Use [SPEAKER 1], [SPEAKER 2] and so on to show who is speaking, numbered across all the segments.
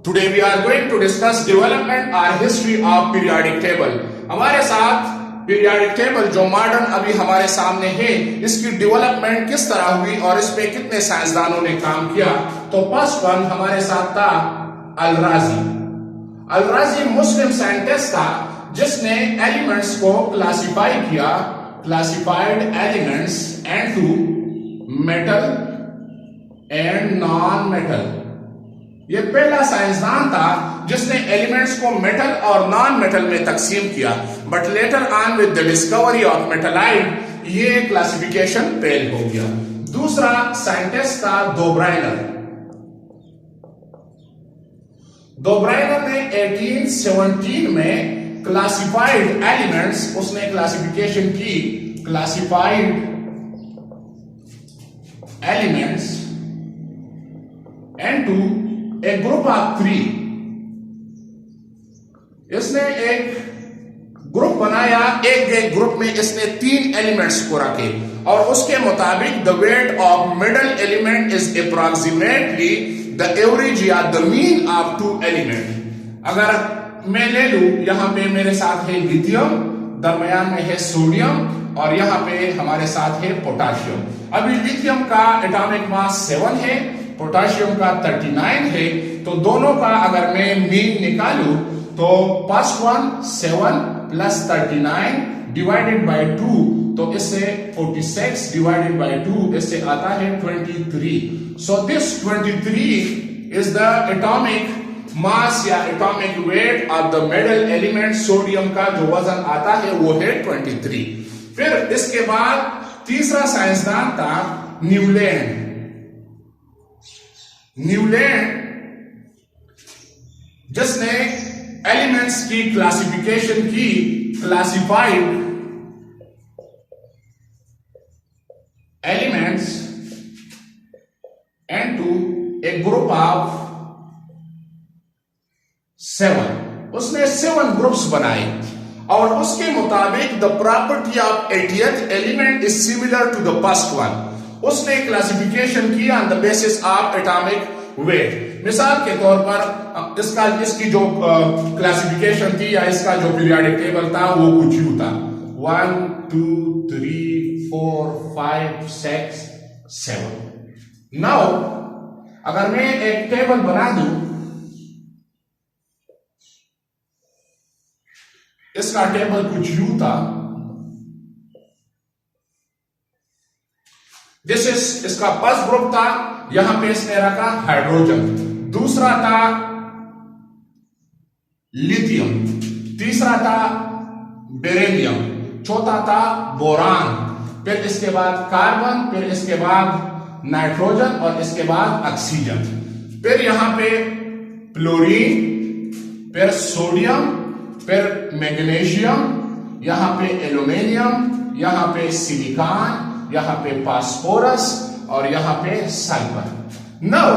[SPEAKER 1] Today we are going to discuss development or history of periodic table. हमारे साथ periodic table जो modern अभी हमारे सामने है, इसकी डेवलपमेंट किस तरह हुई और इस पे कितने साइंसदानों ने काम किया। तो फर्स्ट वन हमारे साथ था अल-राजी। अल-राजी मुस्लिम साइंटिस्ट था जिसने एलिमेंट्स को क्लासिफाई किया, classified elements into metal and non metal. ये पहला साइंसदान था जिसने एलिमेंट्स को मेटल और नॉन मेटल में तकसीम किया। But later on with the discovery of मेटलाइट ये क्लासिफिकेशन फेल हो गया। दूसरा साइंटिस्ट था दोब्राइनर। दोब्राइनर ने 1817 में क्लासिफाइड एलिमेंट्स उसने क्लासिफिकेशन की, classified elements into a group of 3। इसने एक ग्रुप बनाया, एक ग्रुप में इसने 3 एलिमेंट्स को रखे और उसके मुताबिक the weight of middle element is approximately the average या द मीन ऑफ 2 एलिमेंट। अगर मैं ले लू, यहां पे मेरे साथ है लिथियम, दरमियान में है सोडियम और यहां पे हमारे साथ है पोटाशियम। अभी लिथियम का एटॉमिक मास 7 है, पोटाशियम का 39 है, तो दोनों का अगर मैं मीन निकालू तो first one 7 plus 39 divided by 2, तो इससे 46 डिवाइडेड बाय 2 इससे आता है 23। So this 23 is the atomic mass या atomic weight of the metal element. Sodium का जो वजन आता है वो है 23। फिर इसके बाद तीसरा साइंसदान था न्यूलैंड। न्यूलैंड जिसने एलिमेंट्स की क्लासिफिकेशन की, classified elements into a group of 7। उसने 7 ग्रुप्स बनाए और उसके मुताबिक the property of 80th element is similar to the first one. उसने क्लासिफिकेशन किया on the basis of atomic weight. मिसाल के तौर पर इसकी जो क्लासिफिकेशन थी या इसका जो पीरियोडिक टेबल था वो कुछ यूं था 1 2 3 4 5 6 7। नाउ अगर मैं एक टेबल बना दूं, इसका टेबल कुछ यूं था। दिस इज इसका फर्स्ट ग्रुप था, यहां पे इसने रखा हाइड्रोजन। दूसरा था लिथियम, तीसरा था बेरिलियम, चौथा था बोरान, फिर इसके बाद कार्बन, फिर इसके बाद नाइट्रोजन और इसके बाद ऑक्सीजन। फिर यहां पे फ्लोरीन, फिर सोडियम, फिर मैग्नीशियम, यहां पे एल्यूमिनियम, यहां पे सिलिकॉन, यहां पे फास्फोरस और यहां पे sulphur. Now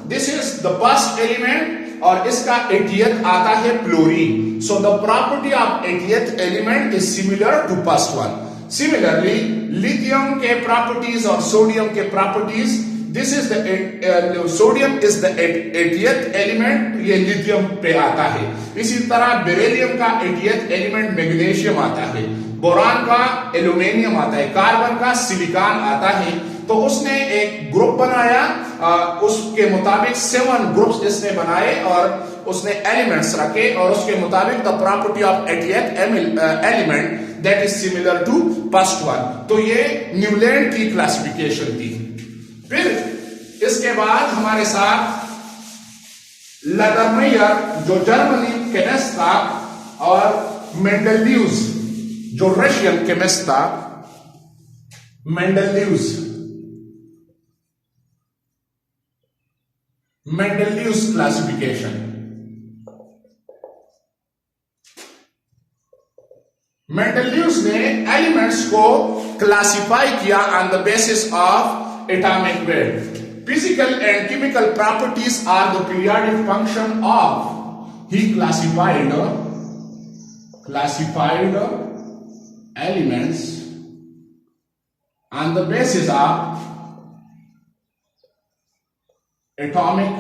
[SPEAKER 1] this is the first element और इसका 80th आता है fluorine. So the property of 80th element is similar to first one. Similarly lithium के प्रॉपर्टीज और सोडियम के properties, this is the sodium is the 80th element, ये lithium पे आता है। इसी तरह बेरिलियम का 80th एलिमेंट मैग्नीशियम आता है, बोरान का एल्यूमिनियम आता है, कार्बन का सिलिकॉन आता है। तो उसने एक ग्रुप बनाया, उसके मुताबिक 7 ग्रुप्स इसने बनाए और उसने एलिमेंट्स रखे और उसके मुताबिक the property of 80th element that is similar to first one. तो ये न्यूलैंड की क्लासिफिकेशन थी। फिर इसके बाद हमारे साथ लैडरमेयर जो जर्मनी केमिस्ट था और मेंडेलियस जो रशियन केमिस्ट था। मेंडेलियस क्लासिफिकेशन। मेंडेलियस ने एलिमेंट्स को क्लासिफाई किया on the basis of atomic wait. Physical and chemical properties are the periodic function of. He classified elements on the basis of atomic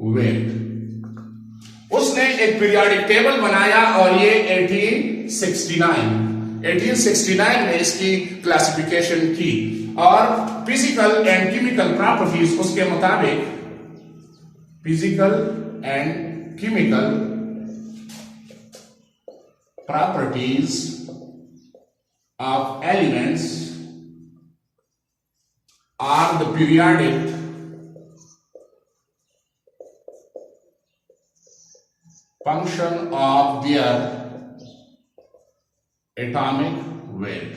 [SPEAKER 1] weight. उसने एक periodic table बनाया और ये 1869 में इसकी क्लासिफिकेशन की और फिजिकल एंड केमिकल प्रॉपर्टीज उसके मुताबिक physical and chemical properties of elements are the periodic function of their atomic weight।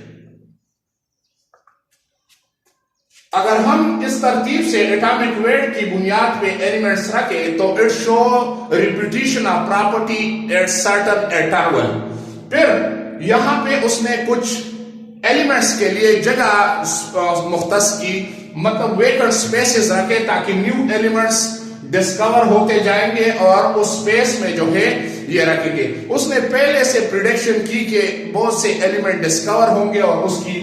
[SPEAKER 1] अगर हम इस तरतीब से एटॉमिक वेट की बुनियाद पे एलिमेंट्स रखें तो it show repetition of property at certain interval. फिर यहां पे उसने कुछ एलिमेंट्स के लिए जगह मुख्तस की, मतलब वेकेंट स्पेसेस रखे ताकि न्यू एलिमेंट्स डिस्कवर होते जाएंगे और उस स्पेस में जो है ये रखेंगे। उसने पहले से प्रिडिक्शन की कि बहुत से एलिमेंट डिस्कवर होंगे और उसकी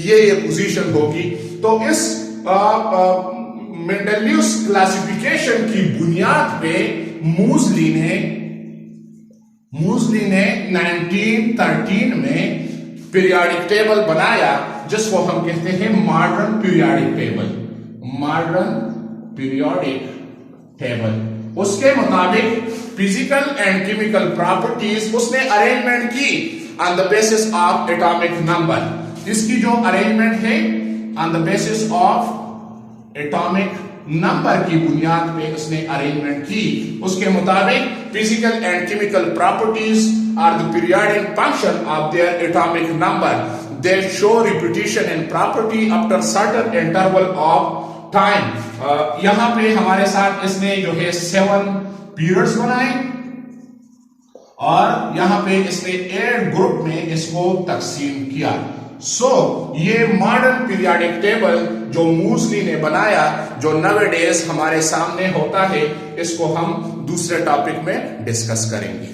[SPEAKER 1] ये पोजीशन होगी। तो इस मेंडेलियस क्लासिफिकेशन की बुनियाद पे मूजली ने 1913 में पीरियोडिक टेबल बनाया जिसको हम कहते हैं मॉडर्न पीरियोडिक टेबल। उसके मुताबिक फिजिकल एंड केमिकल प्रॉपर्टीज उसने अरेंजमेंट की on the basis of atomic number. इसकी जो अरेंजमेंट है on the basis of atomic number की बुनियाद पे उसने अरेंजमेंट की। उसके मुताबिक physical and chemical properties are the periodic function of their atomic number. They show repetition in property after certain interval of time. यहां पे हमारे साथ इसने जो है 7 पीरियड्स बनाए और यहां पे इसने 8 ग्रुप में इसको तकसीम किया। ये मॉडर्न पीरियोडिक टेबल जो मूजली ने बनाया, जो नवेडेज हमारे सामने होता है, इसको हम दूसरे टॉपिक में डिस्कस करेंगे।